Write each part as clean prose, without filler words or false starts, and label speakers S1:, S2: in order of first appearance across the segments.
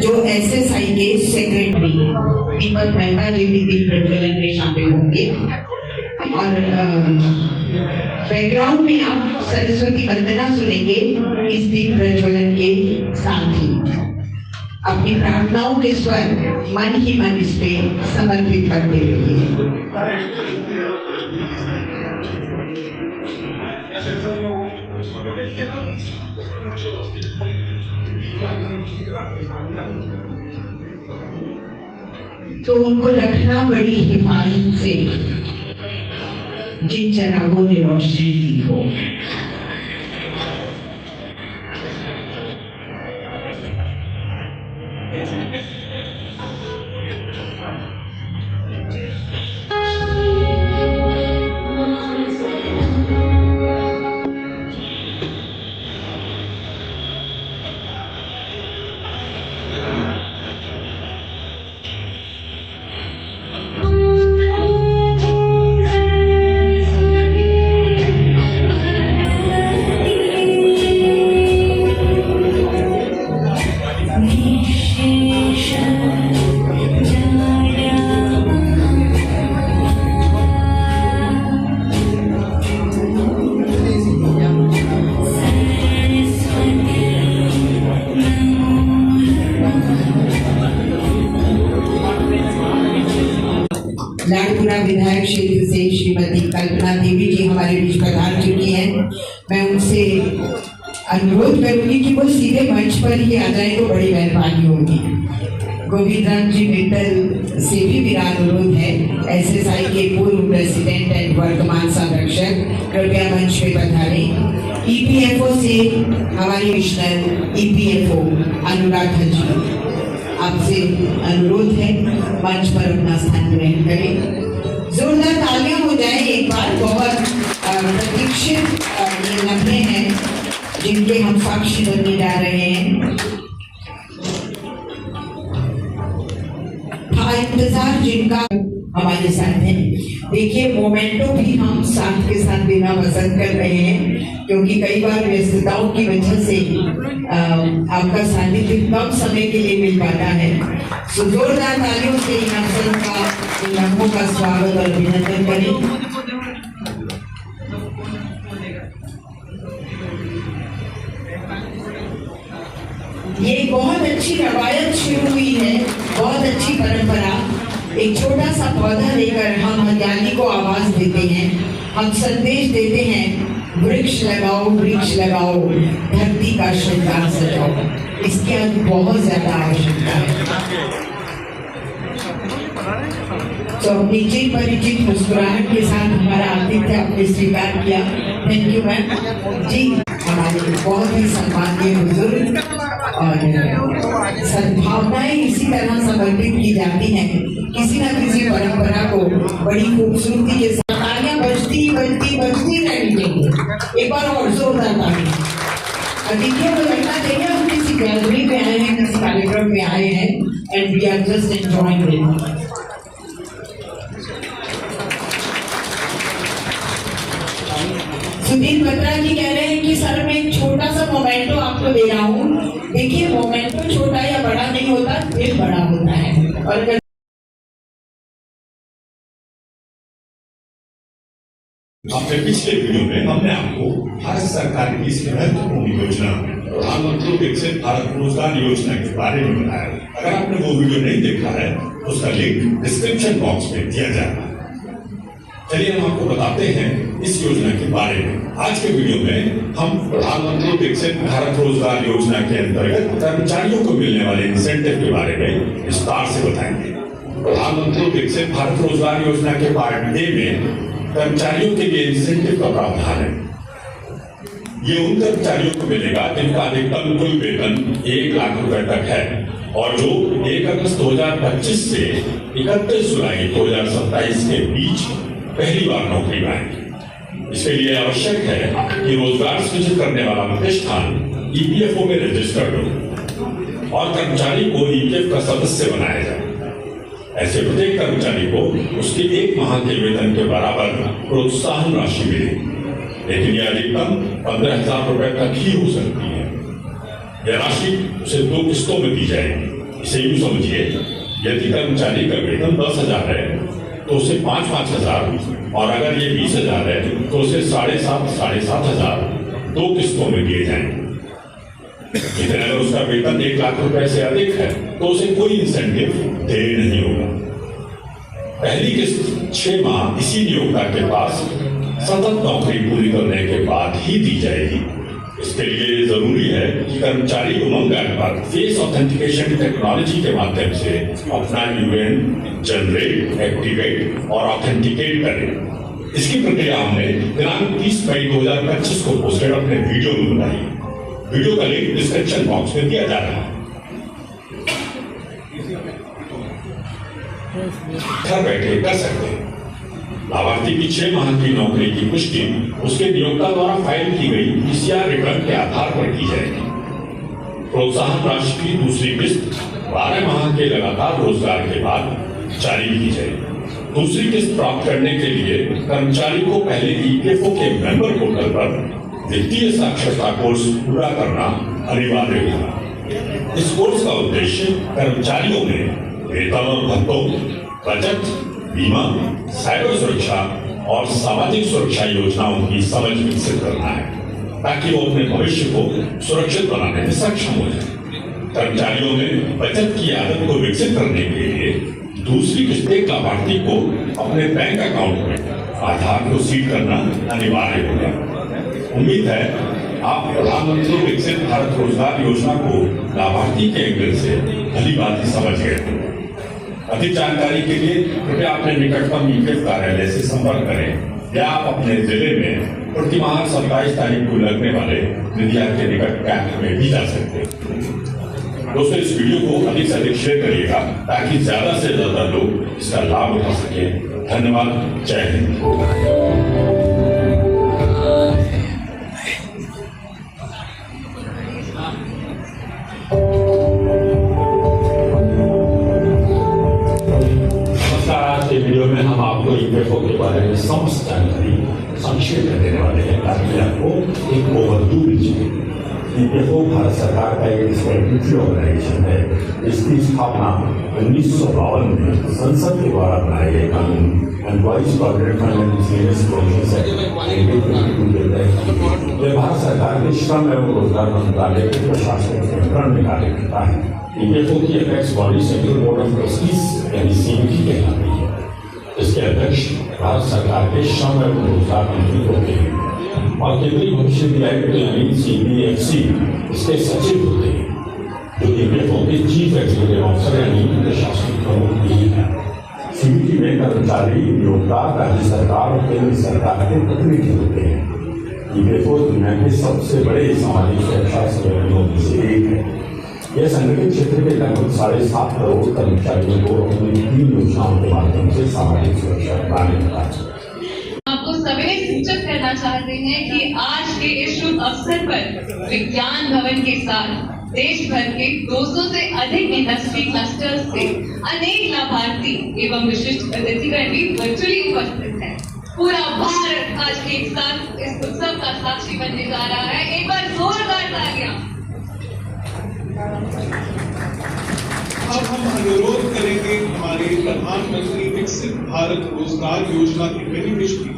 S1: जो एसएसआई के सेक्रेटरी दीपक मेहता जी भी दीप प्रज्वलन में शामिल होंगे। और बैकग्राउंड में आप सरस्वती वंदना सुनेंगे इस दीप प्रज्वलन के साथ ही। अपनी प्रार्थनाओं के स्वर मन ही मन इस पे समर्पित करते रहिए। तो उनको रखना बड़ी हिफाजत से जिन चरागों ने रोशनी दी हो। लाडपुरा विधायक क्षेत्र से श्रीमती कल्पना देवी जी हमारे बीच पधार चुकी हैं। मैं उनसे अनुरोध करूंगी कि वो सीधे मंच पर ही आ जाए तो बड़ी मेहरबानी होगी। गोविंद राम जी मित्तल से भी मेरा अनुरोध है, एसएसआई के पूर्व प्रेसिडेंट एंड वर्तमान संरक्षक, कृपया मंच पे पधारें। ईपीएफओ से हमारे मिशनर ईपीएफओ अनुराग जी, आपसे अनुरोध है मंच पर अपना स्थान ग्रहण करें। जोरदार तालियां हो जाए एक बार। बहुत प्रतीक्षित ये लम्हे हैं जिनके हम साक्षी बनने जा रहे हैं। था इंतजार जिनका हमारे साथ है। देखिए, मोमेंटो भी हम साथ के साथ देना पसंद कर रहे हैं, क्योंकि कई बार व्यस्तताओं की वजह से आपका सानिध्य कम समय के लिए मिल पाता है। तो जोरदार तालियों से इन अवसरों का, इन लम्हों का स्वागत और अभिनंदन करें। ये बहुत अच्छी रवायत शुरू हुई है, बहुत अच्छी परंपरा। एक छोटा सा पौधा लेकर हम हरियाली को आवाज देते हैं, हम संदेश देते हैं, वृक्ष लगाओ, वृक्ष लगाओ, धरती का श्रृंगार सजाओ। इसकी आज बहुत ज्यादा आवश्यकता है। तो अपनी चिर परिचित मुस्कुराहट के साथ हमारा आतिथ्य आपने स्वीकार किया। थैंक यू मैम जी। हमारे बहुत ही सम्माननीय बुजुर्ग और सद्भावनाएं इसी तरह समर्पित की जाती हैं, किसी न किसी परंपरा को बड़ी खूबसूरती के साथ। तालियां बजती बजती बजती रहनी चाहिए। एक बार और जोरदार तालियां। देखिए, वो लगना चाहिए हम किसी गैलरी में आए हैं, किसी कार्यक्रम में आए हैं, and we are just enjoying it. Sudhir Batra ji कह रहे हैं कि सर मैं एक छोटा सा मोमेंटो आपको दे रहा हूँ। देखिए, मोमेंटो छोटा या बड़ा नहीं होता, फिर बड़ा होता है। और
S2: अपने पिछले वीडियो में हमने आपको भारत सरकार की इस महत्वपूर्ण योजना प्रधानमंत्री विकसित भारत रोजगार योजना के बारे में बताया। अगर आपने वो वीडियो नहीं देखा है तो उसका लिंक डिस्क्रिप्शन बॉक्स में दिया जाएगा। चलिए हम आपको बताते हैं इस योजना के बारे में। आज के वीडियो में हम प्रधानमंत्री विकसित भारत रोजगार योजना के अंतर्गत कर्मचारियों को मिलने वाले इंसेंटिव के बारे में विस्तार से बताएंगे। प्रधानमंत्री विकसित भारत रोजगार योजना के पार्ट ए में कर्मचारियों के लिए इंसेंटिव का प्रावधान है। ये उन कर्मचारियों को मिलेगा जिनका अधिकतम कुल वेतन 1 लाख रुपए तक है और जो 1 अगस्त 2025 से 31 जुलाई 2027 के बीच पहली बार नौकरी में आएंगे। इसके लिए आवश्यक है कि रोजगार सृजित करने वाला प्रतिष्ठान ईपीएफओ में रजिस्टर्ड हो और कर्मचारी को ईपीएफ का सदस्य बनाया जाए। ऐसे प्रत्येक कर्मचारी को उसके 1 माह के वेतन के बराबर प्रोत्साहन राशि मिलेगी, लेकिन यह अधिकतम 15,000 रुपए तक ही हो सकती है। यह राशि उसे 2 किस्तों में दी जाएगी। इसे यूं समझिए, यदि कर्मचारी का वेतन 10,000 है तो उसे 5,000 और अगर ये 20,000 है तो उसे 7,500 दो किस्तों में दिए जाएंगे। लेकिन अगर उसका वेतन 1 लाख रुपए से अधिक है तो उसे कोई इंसेंटिव देय नहीं होगा। पहली किस्त 6 माह इसी नियोक्ता के पास सतत नौकरी पूरी करने के बाद ही दी जाएगी। इसके लिए जरूरी है कि कर्मचारी उमंग ऐप पर फेस ऑथेंटिकेशन टेक्नोलॉजी के माध्यम से अपना यूएएन जनरेट, एक्टिवेट और ऑथेंटिकेट करें। इसकी प्रक्रिया हमने दिनांक 30 मई 2025 को पोस्टेड अपने वीडियो में बनाई। वीडियो का लिंक डिस्क्रिप्शन बॉक्स में दिया जा रहा है। घर बैठे कर सकते हैं। लाभार्थी की 6 माह की नौकरी की पुष्टि उसके नियोक्ता द्वारा फाइल की गई पीसीआर रिटर्न के आधार पर की जाएगी। प्रोत्साहन राशि की दूसरी किस्त 12 माह के लगातार रोजगार के बाद जारी की जाएगी। दूसरी किस्त प्राप्त करने के लिए कर्मचारी को पहले ईपीएफओ के मेंबर पोर्टल पर वित्तीय साक्षरता कोर्स पूरा करना अनिवार्य होगा। इस कोर्स का उद्देश्य कर्मचारियों में वेतन और भत्तों, बचत, बीमा, साइबर सुरक्षा और सामाजिक सुरक्षा योजनाओं की समझ विकसित करना है ताकि वो अपने भविष्य को सुरक्षित बनाने में सक्षम हो जाए। कर्मचारियों में बचत की आदत को विकसित करने के लिए दूसरी किस्त लाभार्थी को अपने बैंक अकाउंट में आधार को सीड करना अनिवार्य होगा। उम्मीद है आप प्रधानमंत्री विकसित भारत रोजगार योजना को लाभार्थी के एंगल से भली भांति समझ गए होंगे। अधिक जानकारी के लिए कृपया अपने निकटतम ईपीएफ कार्यालय से संपर्क करें या आप अपने जिले में प्रतिमाह 27 तारीख को लगने वाले निधिया के निकट कैंप में भी जा सकते हैं। दोस्तों, इस वीडियो को अधिक से अधिक शेयर करिएगा ताकि ज्यादा से ज्यादा लोग इसका लाभ उठा सके। धन्यवाद। जय हिंद। वीडियो में हम आपको ईपीएफओ के बारे में समस्त जानकारी संक्षेप में देने वाले हैं ताकि आपको एक ओवरव्यू मिल सके। ईपीएफओ भारत सरकार का एक स्टैट्यूटरी ऑर्गेनाइजेशन है। इसकी स्थापना 1952 में संसद के द्वारा बनाए गए कानून employees provident fund and miscellaneous provisions act Bharat सरकार के श्रम एवं रोजगार मंत्रालय के प्रशासनिक नियंत्रण में कार्य करता है। ईपीएफओ की apex body central board of trustees यानी सीबीटी कहलाती है। इसके अध्यक्ष भारत सरकार के श्रम एवं रोजगार मंत्री होते हैं और केंद्रीय भविष्य निधि आयुक्त यानी सीबीएफसी इसके सचिव होते हैं, जो ईपीएफओ के चीफ एग्जीक्यूटिव ऑफिसर यानी प्रशासनिक प्रमुख भी है। सीबीटी में कर्मचारी, नियोक्ता, राज्य सरकार और केंद्र सरकार के प्रतिनिधि होते हैं। ईपीएफओ दुनिया के सबसे बड़े सामाजिक सुरक्षा संगठनों में से एक है। यह संगठित क्षेत्र के लगभग 7.5 करोड़ कर्मचारियों को अपनी 3 योजनाओं के माध्यम से सामाजिक सुरक्षा प्रदान करता है।
S3: आपको सभी सूचित करना चाहते हैं कि आज के इस शुभ अवसर पर विज्ञान भवन के साथ देश भर के 200 से अधिक इंडस्ट्री क्लस्टर्स से अनेक लाभार्थी एवं विशिष्ट अतिथिगण भी वर्चुअली उपस्थित हैं। पूरा भारत आज एक साथ इस उत्सव का साक्षी बनने जा रहा है। एक बार जोरदार तालियां।
S4: अब हम अनुरोध करेंगे हमारे प्रधानमंत्री विकसित भारत रोजगार योजना की बेनिफिशियरी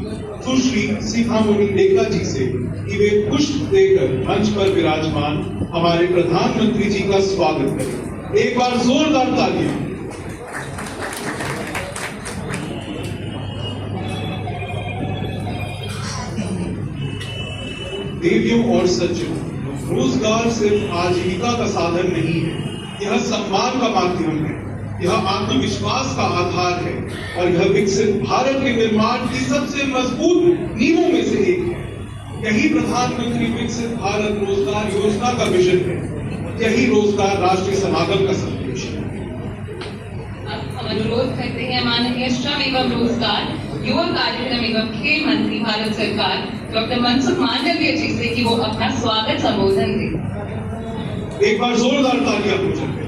S4: सुश्री शिखामणि डेका जी से कि वे पुष्प देकर मंच पर विराजमान हमारे प्रधानमंत्री जी का स्वागत करें। एक बार जोरदार तालियां। देवियों और सज्जनों, रोजगार सिर्फ आजीविका का साधन नहीं है, यह सम्मान का माध्यम है, यह आत्मविश्वास का आधार है और यह विकसित भारत के निर्माण की सबसे मजबूत नींवों में से एक है। यही प्रधानमंत्री विकसित भारत रोजगार योजना का विजन है, यही रोजगार राष्ट्रीय समागम का संदेश है।
S3: हम अनुरोध करते हैं माननीय श्रम एवं रोजगार, युवा कार्यक्रम एवं खेल मंत्री भारत सरकार डॉक्टर मनसुख मांडविया जी से कि वो अपना स्वागत संबोधन दें।
S4: एक बार जोरदार तालियां हो जाए।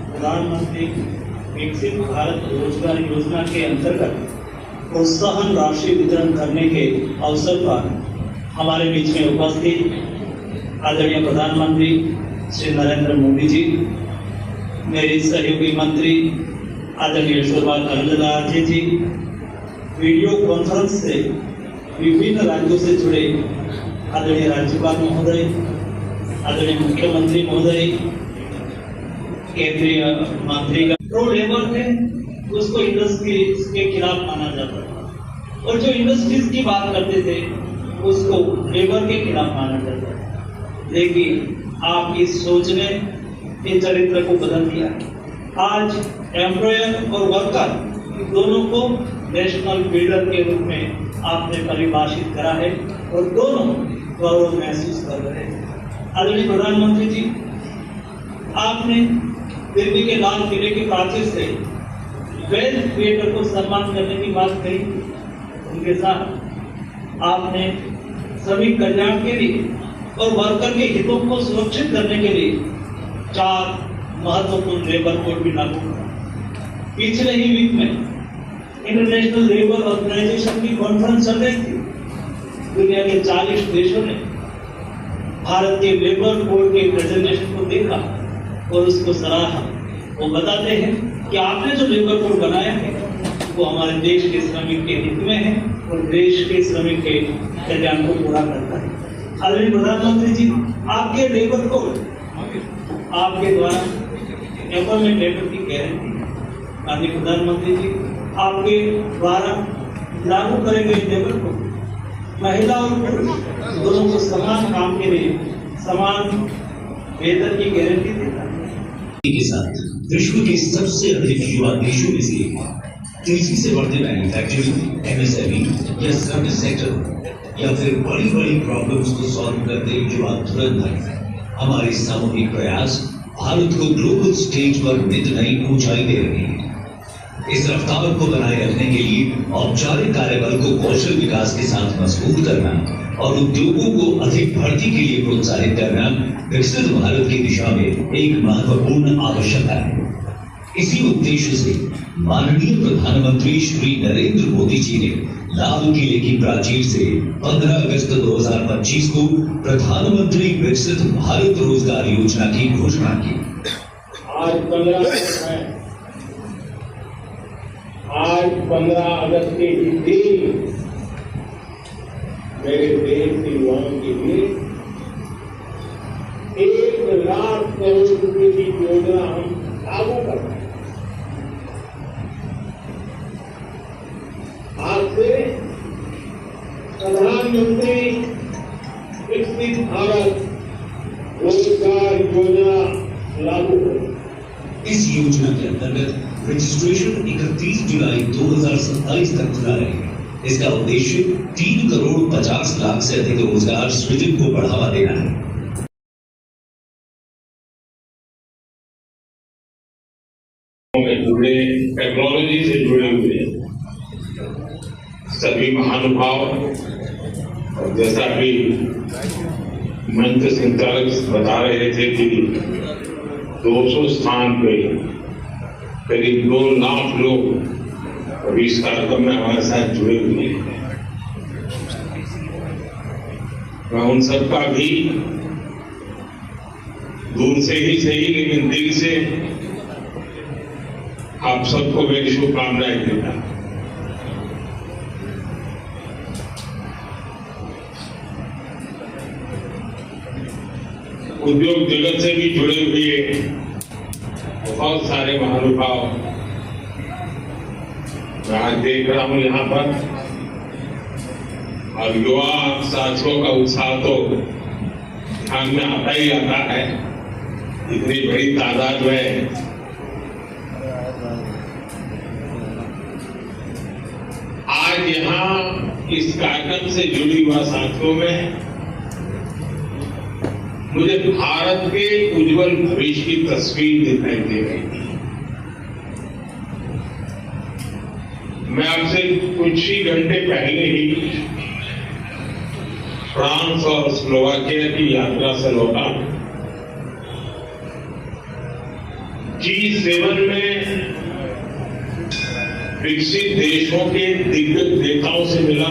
S5: प्रधानमंत्री विकसित भारत रोजगार योजना के अंतर्गत प्रोत्साहन राशि वितरण करने के अवसर पर हमारे बीच में उपस्थित आदरणीय प्रधानमंत्री श्री नरेंद्र मोदी जी, मेरे सहयोगी मंत्री आदरणीय शोभा करंदलाजे जी, वीडियो कॉन्फ्रेंस से विभिन्न राज्यों से जुड़े आदरणीय राज्यपाल महोदय, आदरणीय मुख्यमंत्री महोदय, केंद्रीय मंत्री का प्रो लेबर थे, उसको इंडस्ट्रीज के खिलाफ माना जाता था, और जो इंडस्ट्रीज की बात करते थे उसको लेबर के खिलाफ माना जाता था। लेकिन आपकी सोच ने इन चरित्र को बदल दिया। आज एम्प्लॉयर और वर्कर दोनों को नेशनल बिल्डर के रूप में आपने परिभाषित करा है और दोनों गौरव महसूस कर रहे हैं। आदरणीय प्रधानमंत्री जी, आपने दिल्ली के लाल किले की प्राचीर से वेल्थ क्रिएटर को सम्मान करने की बात कही। उनके साथ आपने श्रमिक कल्याण के लिए और वर्कर के हितों को सुरक्षित करने के लिए 4 महत्वपूर्ण लेबर कोड भी लागू किया। पिछले ही वीक में इंटरनेशनल लेबर ऑर्गेनाइजेशन की कॉन्फ्रेंस चल रही थी। दुनिया के 40 देशों ने भारत के लेबर कोड के प्रेजेंटेशन को देखा और उसको सराहा। वो बताते हैं कि आपने जो लेबर कोड बनाया है वो हमारे देश के श्रमिक के हित में है और देश के श्रमिक के कल्याण को पूरा करता है। आदरणीय प्रधानमंत्री जी, आपके लेबर कोड आपके द्वारा एम्प्लॉयमेंट लेबर की गारंटी। आदरणीय प्रधानमंत्री जी, आपके द्वारा लागू करे गए लेबर कोड महिला और पुरुष दोनों को समान काम के लिए समान वेतन की गारंटी देता है।
S6: के साथ विश्व के सबसे अधिक युवा देशों में से एक, तेजी से बढ़ते मैन्युफैक्चरिंग, एमएसएमई या सर्विस सेक्टर या फिर बड़ी बड़ी प्रॉब्लम्स को सॉल्व करते युवा तुरंत हमारे सामूहिक प्रयास भारत को ग्लोबल स्टेज पर नित नई ऊंचाई दे रहे हैं। इस रफ्तार को बनाए रखने के लिए औपचारिक कार्यबल को कौशल विकास के साथ मजबूत करना और उद्योगों को अधिक भर्ती के लिए प्रोत्साहित करना विकसित भारत की दिशा में एक महत्वपूर्ण आवश्यकता है। इसी उद्देश्य से माननीय प्रधानमंत्री श्री नरेंद्र मोदी जी ने लाल किले की प्राचीर से 15 अगस्त 2025 को प्रधानमंत्री विकसित भारत रोजगार योजना की घोषणा की।
S7: आज 15 अगस्त है। आज 15 अगस्त के दिन मेरे देश के युवाओं के लिए 1 लाख करोड़ रुपए की योजना हम लागू कर रहे हैं। आज से प्रधानमंत्री विकसित भारत रोजगार योजना लागू करें।
S6: इस योजना के अंतर्गत रजिस्ट्रेशन 31 जुलाई 2027 तक खुला रहेगा। इसका उद्देश्य 3 करोड़ 50 लाख से अधिक रोजगार सृजन को बढ़ावा देना है।
S7: जुड़े टेक्नोलॉजी से जुड़े हुए सभी महानुभाव, और जैसा कि मंच संचालक बता रहे थे कि 200 स्थान पे करीब 2 लाख लोग अभी इस कार्यक्रम में हमारे साथ जुड़े हुए हैं। मैं उन सबका भी दूर से ही सही लेकिन दिल से आप सबको मेरी शुभकामनाएं देता हूं। उद्योग जगत से भी जुड़े हुए बहुत सारे महानुभाव मैं आज देख रहा हूं यहाँ पर, और युवा साथियों का उत्साह तो ध्यान में आता ही आता है। इतनी बड़ी तादाद में आज यहाँ इस कार्यक्रम से जुड़ी हुआ साथियों में मुझे भारत के उज्जवल भविष्य की तस्वीर दिखाई दे रही थी। मैं आपसे कुछ ही घंटे पहले ही फ्रांस और स्लोवाकिया की यात्रा से लौटा। G7 में विकसित देशों के दिग्गज नेताओं से मिला।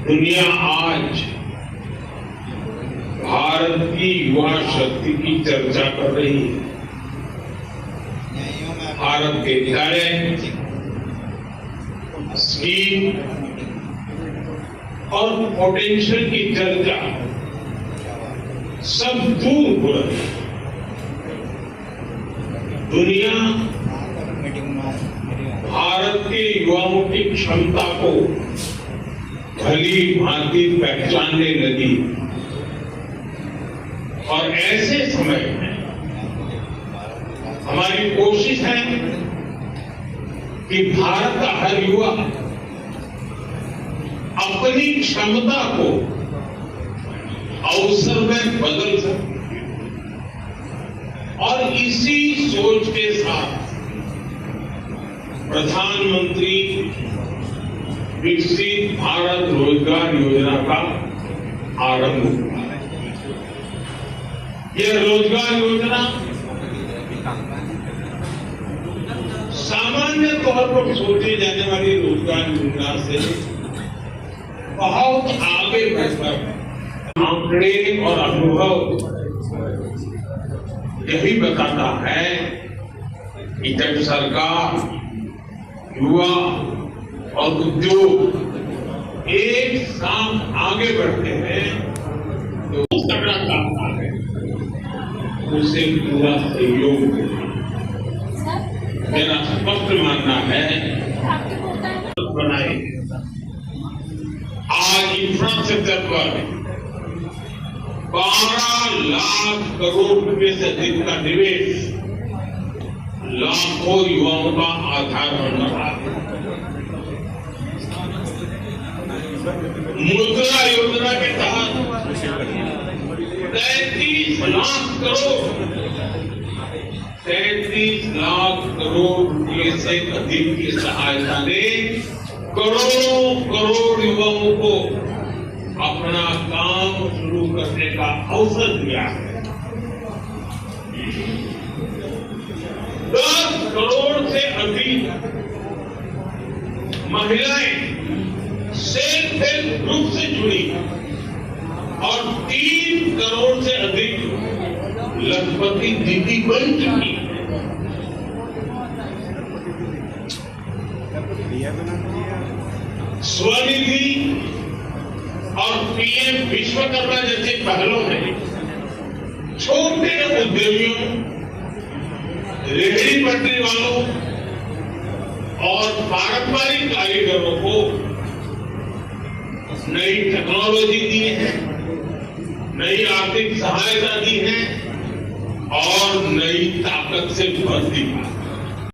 S7: दुनिया आज भारत की युवा शक्ति की चर्चा कर रही है। भारत के टैलेंट, स्किल और पोटेंशियल की चर्चा सब दूर हो रही है। दुनिया भारत के युवाओं की क्षमता को भली भांति पहचानने लगी और ऐसे समय में हमारी कोशिश है कि भारत का हर युवा अपनी क्षमता को अवसर में बदल सके और इसी सोच के साथ प्रधानमंत्री विकसित भारत रोजगार योजना का आरंभ हुआ। यह रोजगार योजना सामान्य तौर पर सोचे जाने वाली रोजगार योजना से बहुत आगे बढ़कर आंकड़े और अनुभव यही बताता है कि जब सरकार, युवा और उद्योग एक साथ आगे बढ़ते हैं तो तगड़ा काम है, उसे पूरा सहयोग देना। मेरा स्पष्ट मानना है बनाए आज इंफ्रास्ट्रक्चर पर 12 लाख करोड़ रुपए से अधिक का निवेश लाखों युवाओं का आधार बन रहा है। मुद्रा योजना के तहत 33 लाख करोड़ रुपए से अधिक की सहायता ने करोड़ों करोड़ युवाओं को अपना काम शुरू करने का अवसर दिया है। 10 करोड़ से अधिक महिलाएं सेल्फ हेल्प ग्रुप से जुड़ी और 3 करोड़ से अधिक लखपति दीदी बन चुकी है। स्वनिधि और पीएम विश्वकर्मा जैसे पहलों में छोटे उद्यमियों, रेहड़ी पटरी वालों और पारंपरिक कारीगरों को नई टेक्नोलॉजी दी है, नई आर्थिक सहायता दी है और नई ताकत से भर दी है।